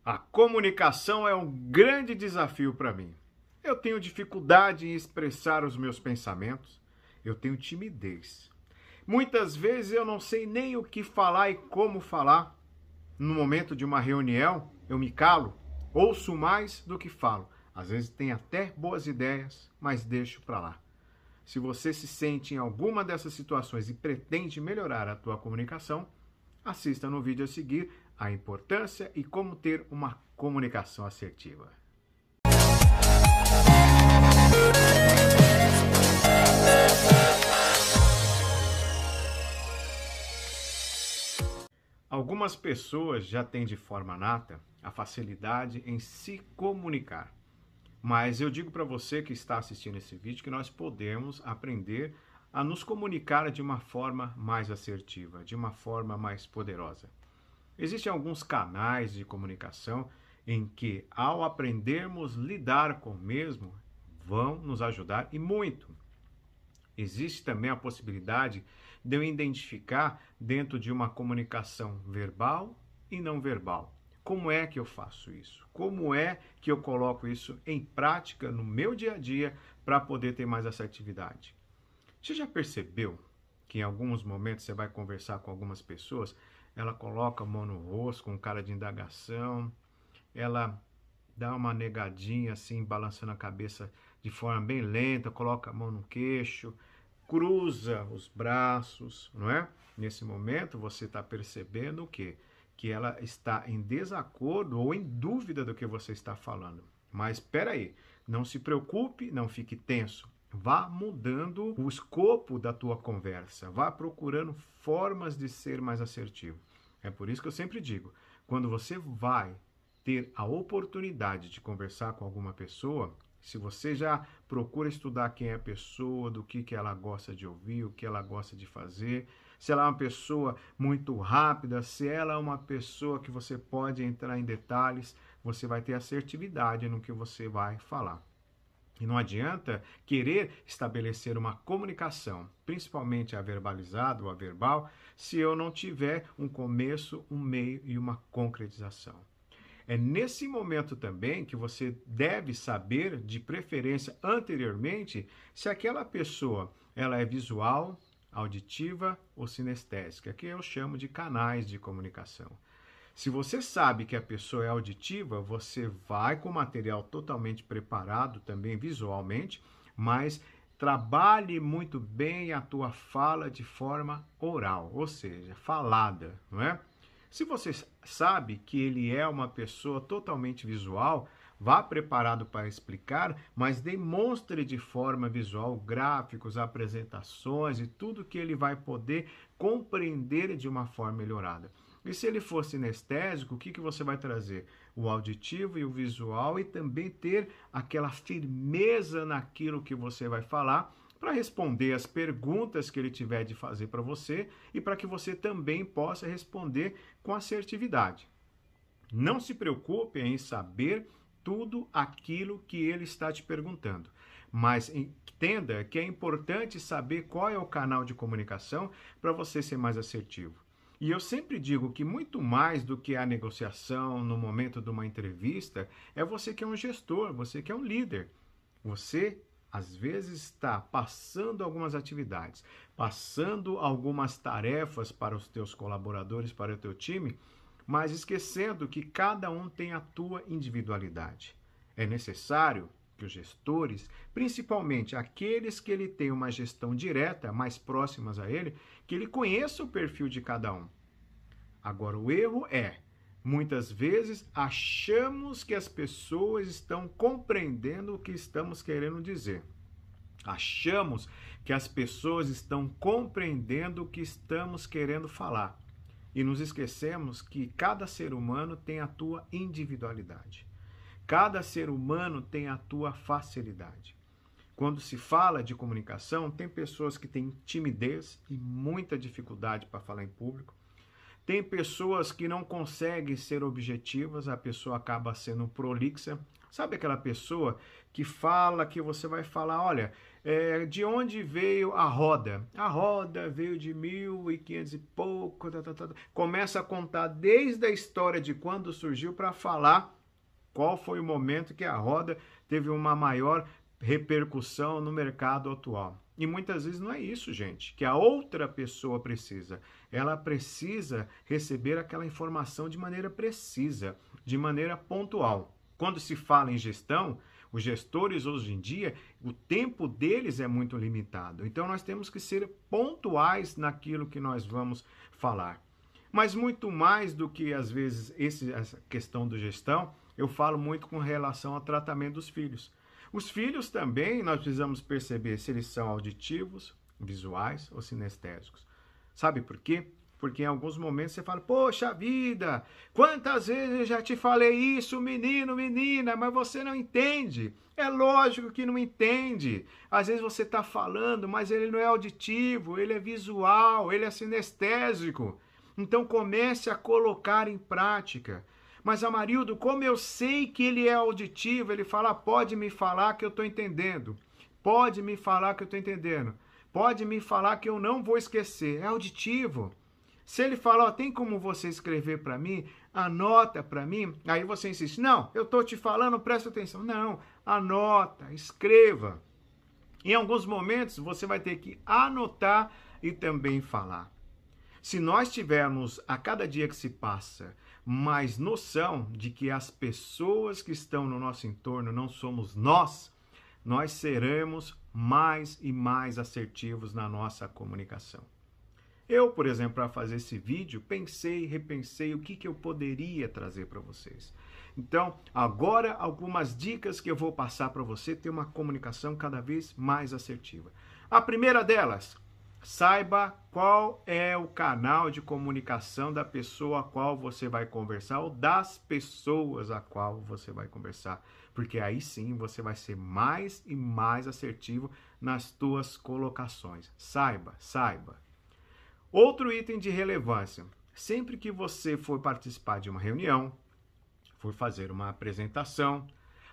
A comunicação é um grande desafio para mim. Eu tenho dificuldade em expressar os meus pensamentos, eu tenho timidez. Muitas vezes eu não sei nem o que falar e como falar. No momento de uma reunião, eu me calo, ouço mais do que falo. Às vezes tenho até boas ideias, mas deixo para lá. Se você se sente em alguma dessas situações e pretende melhorar a tua comunicação, assista no vídeo a seguir a importância e como ter uma comunicação assertiva. Algumas pessoas já têm de forma nata a facilidade em se comunicar. Mas eu digo para você que está assistindo esse vídeo que nós podemos aprender a nos comunicar de uma forma mais assertiva, de uma forma mais poderosa. Existem alguns canais de comunicação em que, ao aprendermos a lidar com o mesmo, vão nos ajudar e muito. Existe também a possibilidade de eu identificar dentro de uma comunicação verbal e não verbal. Como é que eu faço isso? Como é que eu coloco isso em prática no meu dia a dia para poder ter mais assertividade? Você já percebeu que em alguns momentos você vai conversar com algumas pessoas, ela coloca a mão no rosto com cara de indagação, ela dá uma negadinha assim, balançando a cabeça de forma bem lenta, coloca a mão no queixo, cruza os braços, não é? Nesse momento você está percebendo o quê? Que ela está em desacordo ou em dúvida do que você está falando. Mas espera aí, não se preocupe, não fique tenso. Vá mudando o escopo da tua conversa, vá procurando formas de ser mais assertivo. É por isso que eu sempre digo, quando você vai ter a oportunidade de conversar com alguma pessoa, se você já procura estudar quem é a pessoa, do que ela gosta de ouvir, o que ela gosta de fazer, se ela é uma pessoa muito rápida, se ela é uma pessoa que você pode entrar em detalhes, você vai ter assertividade no que você vai falar. E não adianta querer estabelecer uma comunicação, principalmente a verbalizada ou a verbal, se eu não tiver um começo, um meio e uma concretização. É nesse momento também que você deve saber, de preferência anteriormente, se aquela pessoa ela é visual, auditiva ou sinestésica, que eu chamo de canais de comunicação. Se você sabe que a pessoa é auditiva, você vai com o material totalmente preparado também visualmente, mas trabalhe muito bem a tua fala de forma oral, ou seja, falada, não é? Se você sabe que ele é uma pessoa totalmente visual, vá preparado para explicar, mas demonstre de forma visual gráficos, apresentações e tudo que ele vai poder compreender de uma forma melhorada. E se ele for sinestésico, o que você vai trazer? O auditivo e o visual e também ter aquela firmeza naquilo que você vai falar para responder as perguntas que ele tiver de fazer para você e para que você também possa responder com assertividade. Não se preocupe em saber tudo aquilo que ele está te perguntando, mas entenda que é importante saber qual é o canal de comunicação para você ser mais assertivo. E eu sempre digo que muito mais do que a negociação no momento de uma entrevista, é você que é um gestor, você que é um líder. Você, às vezes, está passando algumas atividades, passando algumas tarefas para os teus colaboradores, para o teu time, mas esquecendo que cada um tem a tua individualidade. É necessário que os gestores, principalmente aqueles que ele tem uma gestão direta, mais próximas a ele, que ele conheça o perfil de cada um. Agora, o erro é, muitas vezes, achamos que as pessoas estão compreendendo o que estamos querendo dizer. Achamos que as pessoas estão compreendendo o que estamos querendo falar. E nos esquecemos que cada ser humano tem a tua individualidade. Cada ser humano tem a tua facilidade. Quando se fala de comunicação, tem pessoas que têm timidez e muita dificuldade para falar em público. Tem pessoas que não conseguem ser objetivas, a pessoa acaba sendo prolixa. Sabe aquela pessoa que fala que você vai falar, olha, de onde veio a roda? A roda veio de 1500 e pouco, começa a contar desde a história de quando surgiu para falar qual foi o momento que a roda teve uma maior repercussão no mercado atual. E muitas vezes não é isso, gente, que a outra pessoa precisa. Ela precisa receber aquela informação de maneira precisa, de maneira pontual. Quando se fala em gestão, os gestores hoje em dia, o tempo deles é muito limitado. Então nós temos que ser pontuais naquilo que nós vamos falar. Mas muito mais do que às vezes essa questão da gestão, eu falo muito com relação ao tratamento dos filhos. Os filhos também, nós precisamos perceber se eles são auditivos, visuais ou sinestésicos. Sabe por quê? Porque em alguns momentos você fala, poxa vida, quantas vezes eu já te falei isso, menino, menina, mas você não entende. É lógico que não entende. Às vezes você está falando, mas ele não é auditivo, ele é visual, ele é sinestésico. Então comece a colocar em prática. Mas, Amarildo, como eu sei que ele é auditivo? Ele fala, pode me falar que eu estou entendendo. Pode me falar que eu estou entendendo. Pode me falar que eu não vou esquecer. É auditivo. Se ele falar, tem como você escrever para mim? Anota para mim. Aí você insiste, não, eu estou te falando, presta atenção. Não, anota, escreva. Em alguns momentos, você vai ter que anotar e também falar. Se nós tivermos, a cada dia que se passa, mais noção de que as pessoas que estão no nosso entorno não somos nós seremos mais e mais assertivos na nossa comunicação. Eu, por exemplo, para fazer esse vídeo, pensei, repensei o que eu poderia trazer para vocês. Então, agora algumas dicas que eu vou passar para você ter uma comunicação cada vez mais assertiva. A primeira delas, saiba qual é o canal de comunicação da pessoa a qual você vai conversar ou das pessoas a qual você vai conversar, porque aí sim você vai ser mais e mais assertivo nas tuas colocações. Saiba. Outro item de relevância, sempre que você for participar de uma reunião, for fazer uma apresentação,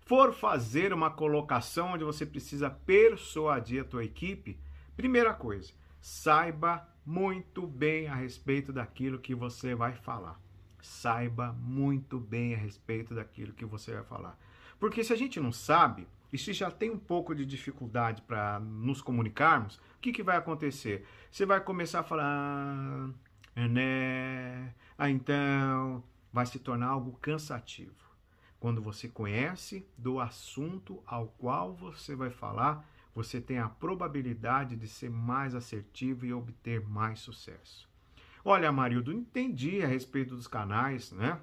for fazer uma colocação onde você precisa persuadir a tua equipe, primeira coisa, saiba muito bem a respeito daquilo que você vai falar. Saiba muito bem a respeito daquilo que você vai falar. Porque se a gente não sabe, e se já tem um pouco de dificuldade para nos comunicarmos, o que vai acontecer? Você vai começar a falar, então, vai se tornar algo cansativo. Quando você conhece do assunto ao qual você vai falar, você tem a probabilidade de ser mais assertivo e obter mais sucesso. Olha, Amarildo, entendi a respeito dos canais, né?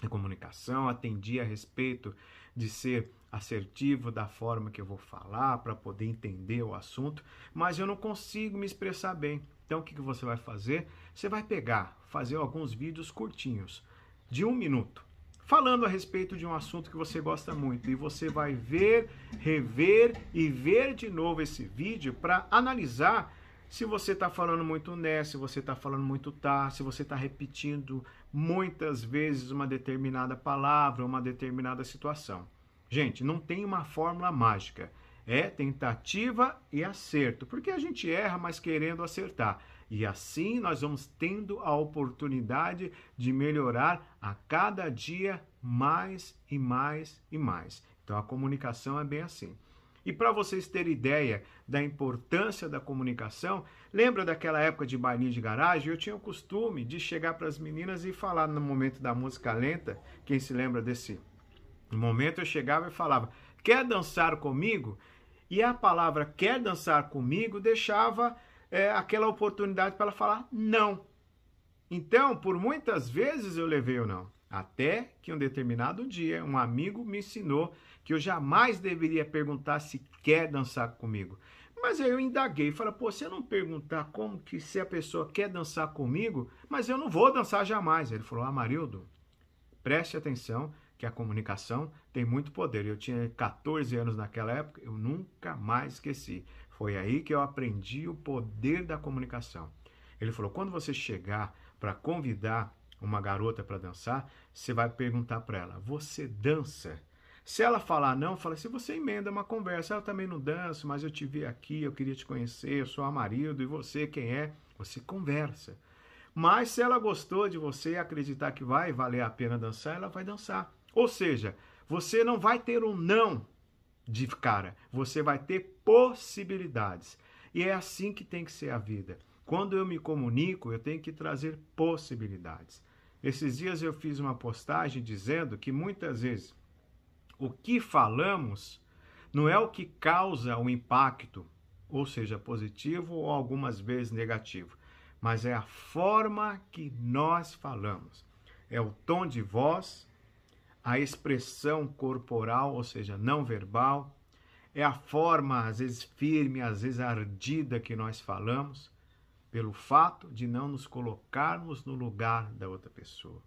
De comunicação, atendi a respeito de ser assertivo da forma que eu vou falar para poder entender o assunto, mas eu não consigo me expressar bem. Então, o que você vai fazer? Você vai fazer alguns vídeos curtinhos, de 1 minuto, falando a respeito de um assunto que você gosta muito. E você vai ver, rever e ver de novo esse vídeo para analisar se você está falando muito né, se você está falando muito tá, se você está repetindo muitas vezes uma determinada palavra, uma determinada situação. Gente, não tem uma fórmula mágica. É tentativa e acerto, porque a gente erra, mas querendo acertar. E assim nós vamos tendo a oportunidade de melhorar a cada dia mais e mais e mais. Então a comunicação é bem assim. E para vocês terem ideia da importância da comunicação, lembra daquela época de bailinho de garagem? Eu tinha o costume de chegar para as meninas e falar no momento da música lenta. Quem se lembra desse momento? Eu chegava e falava, quer dançar comigo? E a palavra quer dançar comigo deixava aquela oportunidade para ela falar não. Então, por muitas vezes eu levei o não. Até que um determinado dia, um amigo me ensinou que eu jamais deveria perguntar se quer dançar comigo. Mas aí eu indaguei, falei, pô, se eu não perguntar como que se a pessoa quer dançar comigo, mas eu não vou dançar jamais. Ele falou, Amarildo, preste atenção que a comunicação tem muito poder. Eu tinha 14 anos naquela época, eu nunca mais esqueci. Foi aí que eu aprendi o poder da comunicação. Ele falou, quando você chegar para convidar uma garota para dançar, você vai perguntar para ela: você dança? Se ela falar não, fala assim, você emenda uma conversa. Eu também não danço, mas eu te vi aqui, eu queria te conhecer, eu sou a marido, e você quem é? Você conversa. Mas se ela gostou de você e acreditar que vai valer a pena dançar, ela vai dançar. Ou seja, você não vai ter um não de cara, você vai ter possibilidades. E é assim que tem que ser a vida. Quando eu me comunico, eu tenho que trazer possibilidades. Esses dias eu fiz uma postagem dizendo que muitas vezes o que falamos não é o que causa o impacto, ou seja, positivo ou algumas vezes negativo, mas é a forma que nós falamos. É o tom de voz, a expressão corporal, ou seja, não verbal, é a forma, às vezes firme, às vezes ardida que nós falamos, pelo fato de não nos colocarmos no lugar da outra pessoa.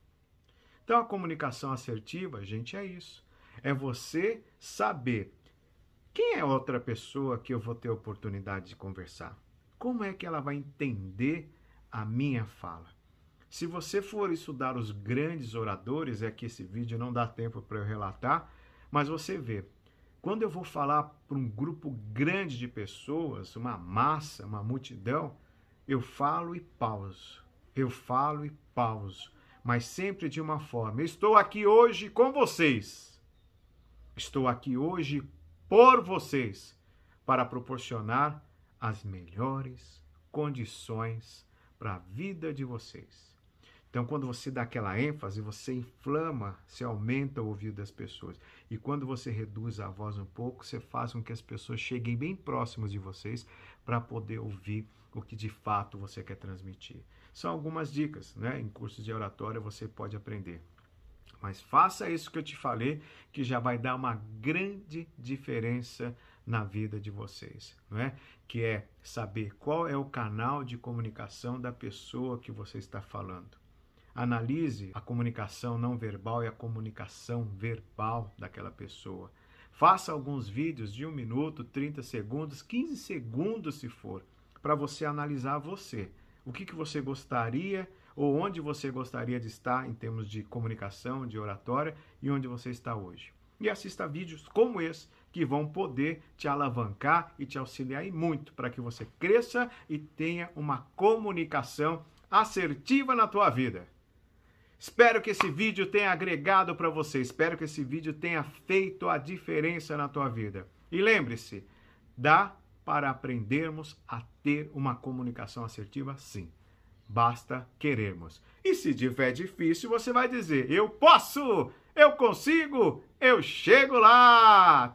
Então, a comunicação assertiva, gente, é isso. É você saber quem é outra pessoa que eu vou ter oportunidade de conversar. Como é que ela vai entender a minha fala? Se você for estudar os grandes oradores, é que esse vídeo não dá tempo para eu relatar, mas você vê, quando eu vou falar para um grupo grande de pessoas, uma massa, uma multidão, eu falo e pauso, eu falo e pauso, mas sempre de uma forma: eu estou aqui hoje com vocês. Estou aqui hoje por vocês, para proporcionar as melhores condições para a vida de vocês. Então, quando você dá aquela ênfase, você inflama, você aumenta o ouvido das pessoas. E quando você reduz a voz um pouco, você faz com que as pessoas cheguem bem próximas de vocês para poder ouvir o que de fato você quer transmitir. São algumas dicas, né? Em cursos de oratória você pode aprender. Mas faça isso que eu te falei, que já vai dar uma grande diferença na vida de vocês, não é? Que é saber qual é o canal de comunicação da pessoa que você está falando. Analise a comunicação não verbal e a comunicação verbal daquela pessoa. Faça alguns vídeos de 1 minuto, 30 segundos, 15 segundos se for, para você analisar você. O que você gostaria ou onde você gostaria de estar em termos de comunicação, de oratória, e onde você está hoje. E assista vídeos como esse, que vão poder te alavancar e te auxiliar e muito para que você cresça e tenha uma comunicação assertiva na tua vida. Espero que esse vídeo tenha agregado para você, espero que esse vídeo tenha feito a diferença na tua vida. E lembre-se, dá para aprendermos a ter uma comunicação assertiva, sim. Basta querermos. E se tiver difícil, você vai dizer: eu posso, eu consigo, eu chego lá.